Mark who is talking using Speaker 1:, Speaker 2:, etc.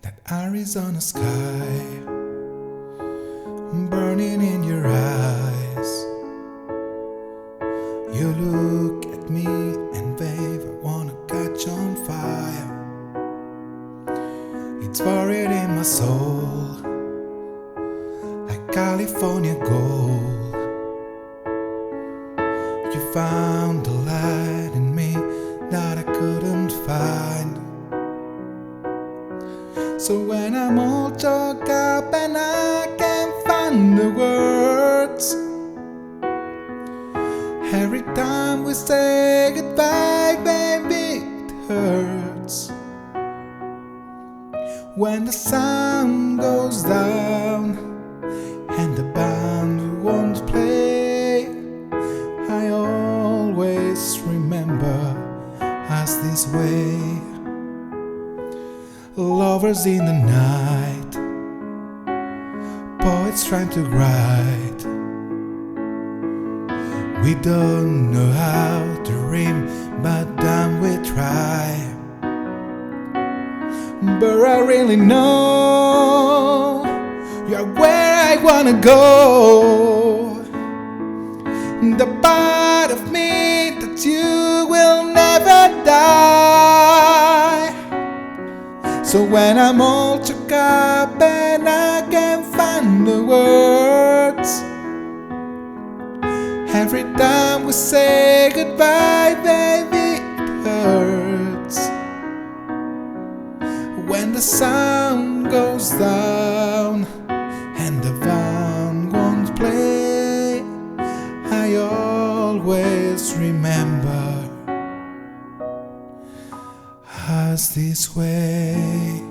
Speaker 1: that Arizona sky burning in your eyes. You look at me and babe, I wanna catch on fire. It's buried in my soul like California gold. You found the light in me that I couldn't find. So when I'm all choked up and I can't find the words, every time we say goodbye, baby, it hurts. When the sun goes down and the band won't play, I always remember us this way. Lovers in the night, poets trying to write. We don't know how to rhyme, but damn we try. But I really know you're where I wanna go, the part of me that you will never die. So when I'm all shook up and I can't find the words, every time we say goodbye, baby, it hurts. When the sun goes down and the band won't play, I always remember us this way.